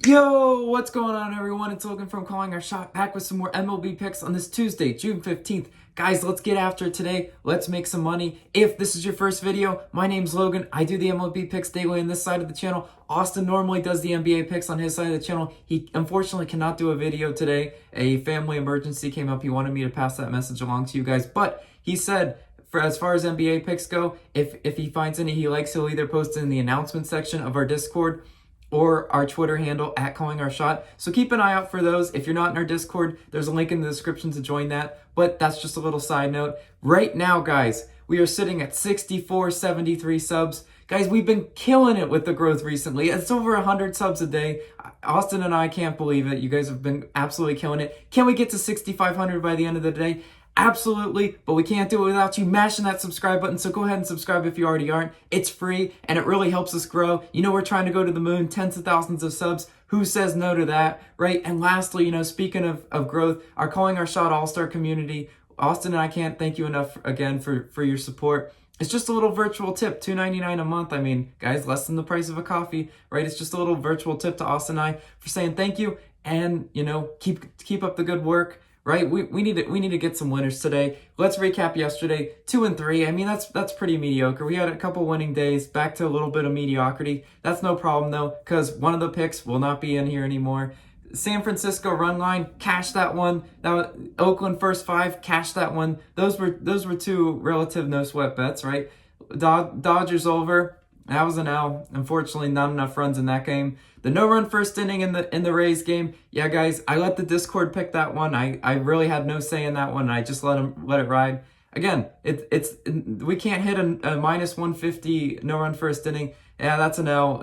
Yo, what's going on, everyone? It's Logan from Calling Our Shot, back with some more MLB picks on this Tuesday, June 15th. Guys, let's get after it today. Let's make some money. If this is your first video, my name's Logan. I do the MLB picks daily on this side of the channel. Austin normally does the NBA picks on his side of the channel. He unfortunately cannot do a video today. A family emergency came up. He wanted me to pass that message along to you guys, but he said, for as far as NBA picks go, if he finds any he likes, he'll either post it in the announcement section of our Discord or our Twitter handle at Calling Our Shot. So keep an eye out for those. If you're not in our Discord, there's a link in the description to join that. But that's just a little side note. Right now, guys, we are sitting at 6473 subs. Guys, we've been killing it with the growth recently. It's over 100 subs a day. Austin and I can't believe it. You guys have been absolutely killing it. Can we get to 6,500 by the end of the day? Absolutely, but we can't do it without you mashing that subscribe button, so go ahead and subscribe if you already aren't. It's free, and it really helps us grow. You know, we're trying to go to the moon, tens of thousands of subs. Who says no to that, right? And lastly, you know, speaking of growth, our Calling Our Shot All-Star community, Austin and I can't thank you enough again for your support. It's just a little virtual tip, $2.99 a month. I mean, guys, less than the price of a coffee, right? It's just a little virtual tip to Austin and I for saying thank you, and, you know, keep up the good work. Right, we need to get some winners today. Let's recap yesterday. 2-3. I mean, that's pretty mediocre. We had a couple winning days, back to a little bit of mediocrity. That's no problem though, because one of the picks will not be in here anymore. San Francisco run line, cash that one. That was Oakland first five, cash that one. Those were two relative no sweat bets, right? Dodgers over. That was an L. Unfortunately, not enough runs in that game. The no-run first inning in the Rays game. Yeah, guys, I let the Discord pick that one. I really had no say in that one. I just let it ride. Again, we can't hit a minus 150 no-run first inning. Yeah, that's an L.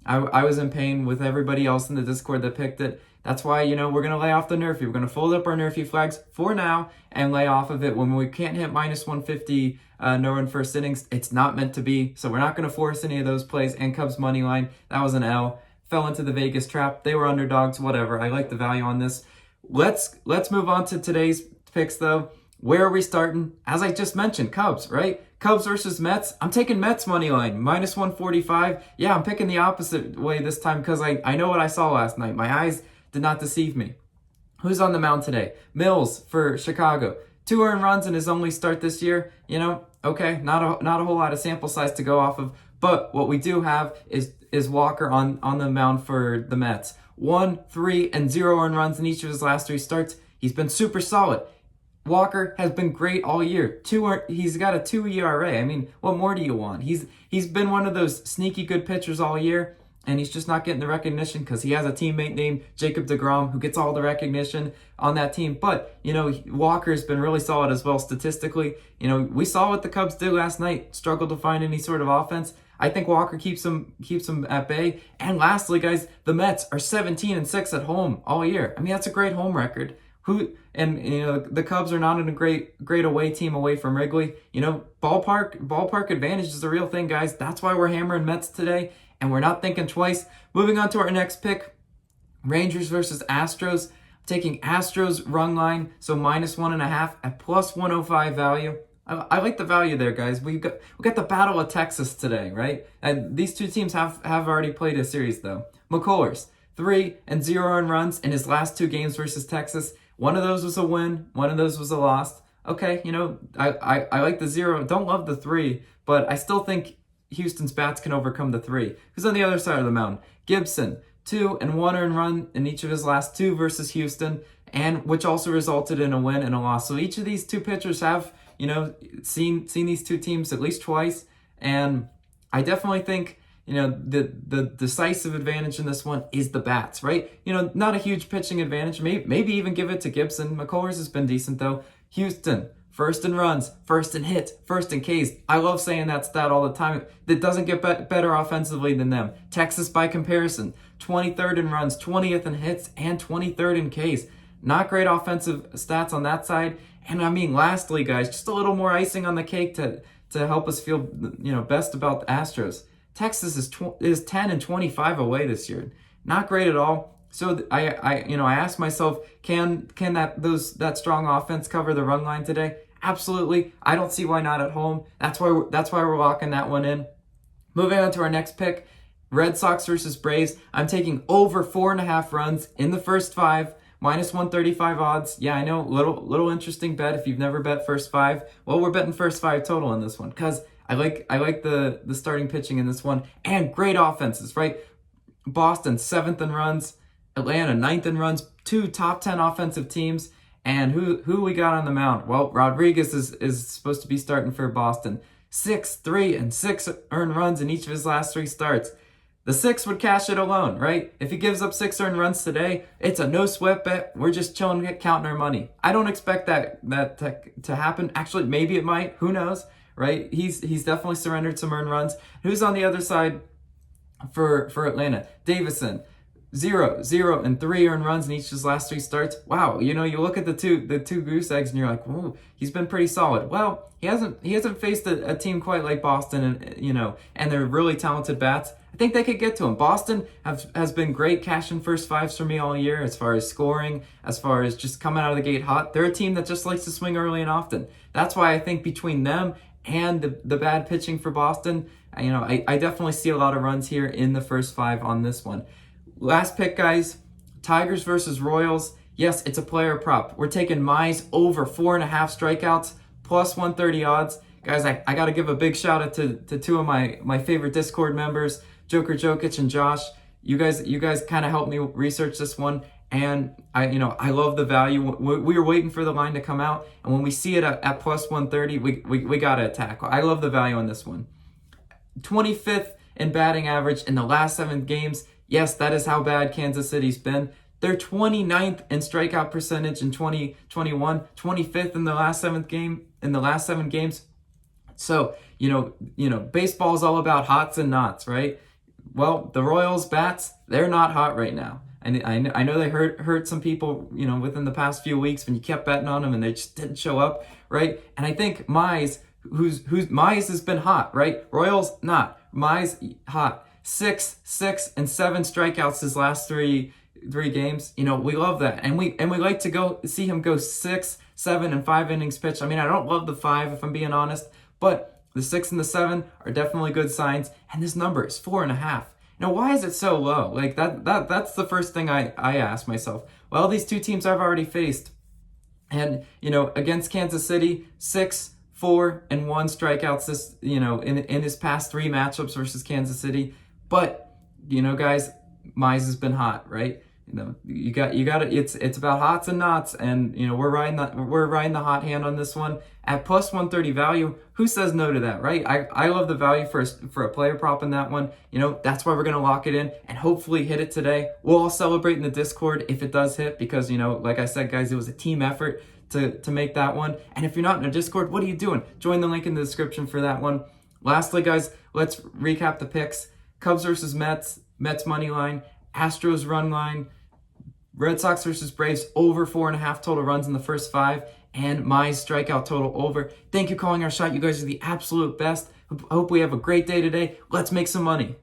I was in pain with everybody else in the Discord that picked it. That's why, you know, we're going to lay off the NRFI. We're going to fold up our NRFI flags for now and lay off of it. When we can't hit minus 150 no-run first innings, it's not meant to be. So we're not going to force any of those plays. And Cubs money line, that was an L. Fell into the Vegas trap. They were underdogs, whatever. I like the value on this. Let's move on to today's picks, though. Where are we starting? As I just mentioned, Cubs, right? Cubs versus Mets. I'm taking Mets money line, minus 145. Yeah, I'm picking the opposite way this time because I know what I saw last night. My eyes did not deceive me. Who's on the mound today? Mills for Chicago. 2 earned runs in his only start this year. You know, okay, not a whole lot of sample size to go off of. But what we do have is Walker on the mound for the Mets. 1, 3, and 0 earned runs in each of his last 3 starts. He's been super solid. Walker has been great all year. He's got a 2 ERA. I mean, what more do you want? He's been one of those sneaky good pitchers all year, and he's just not getting the recognition because he has a teammate named Jacob deGrom who gets all the recognition on that team. But, you know, Walker's been really solid as well statistically. You know, we saw what the Cubs did last night, struggled to find any sort of offense. I think Walker keeps them at bay. And lastly, guys, the Mets are 17-6 at home all year. I mean, that's a great home record. And you know, the Cubs are not in a great away team away from Wrigley. You know, ballpark advantage is a real thing, guys. That's why we're hammering Mets today, and we're not thinking twice. Moving on to our next pick, Rangers versus Astros. I'm taking Astros run line, so minus 1.5 at plus 105 value. I like the value there, guys. We got the Battle of Texas today, right? And these two teams have already played a series though. McCullers, 3 and 0 earned runs in his last 2 games versus Texas. One of those was a win. One of those was a loss. Okay, you know, I like the 0. Don't love the 3, but I still think Houston's bats can overcome the 3. Who's on the other side of the mound? Gibson, 2 and 1 earned run in each of his last 2 versus Houston, and which also resulted in a win and a loss. So each of these 2 pitchers have, you know, seen these 2 teams at least twice, and I definitely think, you know, the decisive advantage in this one is the bats, right? You know, not a huge pitching advantage. Maybe even give it to Gibson. McCullers has been decent, though. Houston, first in runs, first in hits, first in Ks. I love saying that stat all the time. That doesn't get better offensively than them. Texas, by comparison, 23rd in runs, 20th in hits, and 23rd in Ks. Not great offensive stats on that side. And I mean, lastly, guys, just a little more icing on the cake to help us feel, you know, best about the Astros. Texas is 10 and 25 away this year. Not great at all. So I asked myself, can that strong offense cover the run line today? Absolutely. I don't see why not at home. That's why we're locking that one in. Moving on to our next pick, Red Sox versus Braves. I'm taking over 4.5 runs in the first 5. Minus 135 odds. Yeah, I know, little interesting bet if you've never bet first 5. Well, we're betting first 5 total in this one because I like the starting pitching in this one, and great offenses, right? Boston 7th in runs, Atlanta 9th in runs, 2 top 10 offensive teams. And who we got on the mound? Well, Rodriguez is supposed to be starting for Boston. 6, 3, and 6 earned runs in each of his last 3 starts. The 6 would cash it alone, right? If he gives up 6 earned runs today, it's a no sweat bet. We're just chilling, counting our money. I don't expect that to happen. Actually, maybe it might. Who knows, right? He's definitely surrendered some earned runs. Who's on the other side for Atlanta? Davison, 0, 0, and 3 earned runs in each of his last 3 starts. Wow, you look at the two goose eggs and you're like, whoa, he's been pretty solid. Well, he hasn't faced a team quite like Boston, and they're really talented bats. I think they could get to him. Boston has been great cashing first 5s for me all year, as far as scoring, as far as just coming out of the gate hot. They're a team that just likes to swing early and often. That's why I think between them and the bad pitching for Boston, I definitely see a lot of runs here in the first 5 on this one. Last pick, guys, Tigers versus Royals. Yes, it's a player prop. We're taking Mize over 4.5 strikeouts, plus 130 odds. Guys, I got to give a big shout out to 2 of my favorite Discord members, Joker Jokic and Josh. You guys kind of helped me research this one, and I love the value. We were waiting for the line to come out, and when we see it at plus 130, we got to attack. I love the value on this one. 25th in batting average in the last 7 games. Yes, that is how bad Kansas City's been. They're 29th in strikeout percentage in 2021, 25th in the last 7 games. So, baseball is all about hots and nots, right? Well, the Royals bats, they're not hot right now. And I know they hurt some people, within the past few weeks when you kept betting on them and they just didn't show up, right? And I think Mize, Mize has been hot, right? Royals not. Mize hot. 6, and 7 strikeouts his last three games. We love that, and we like to see him go 6, 7, and 5 innings pitched. I don't love the 5 if I'm being honest, but the 6 and the 7 are definitely good signs. And this number is 4.5. Why is it so low? Like that's the first thing I ask myself. Well, these 2 teams I've already faced, and against Kansas City, 6, 4, and 1 strikeouts this in his past 3 matchups versus Kansas City. But guys, Mize has been hot, right? You got it. It's about hots and knots, and we're riding the hot hand on this one at plus 130 value. Who says no to that, right? I love the value for a player prop in that one. That's why we're gonna lock it in and hopefully hit it today. We'll all celebrate in the Discord if it does hit, because like I said, guys, it was a team effort to make that one. And if you're not in a Discord, what are you doing? Join the link in the description for that one. Lastly, guys, let's recap the picks. Cubs versus Mets, Mets money line, Astros run line, Red Sox versus Braves, over 4.5 total runs in the first 5, and my strikeout total over. Thank you for calling our shot. You guys are the absolute best. Hope we have a great day today. Let's make some money.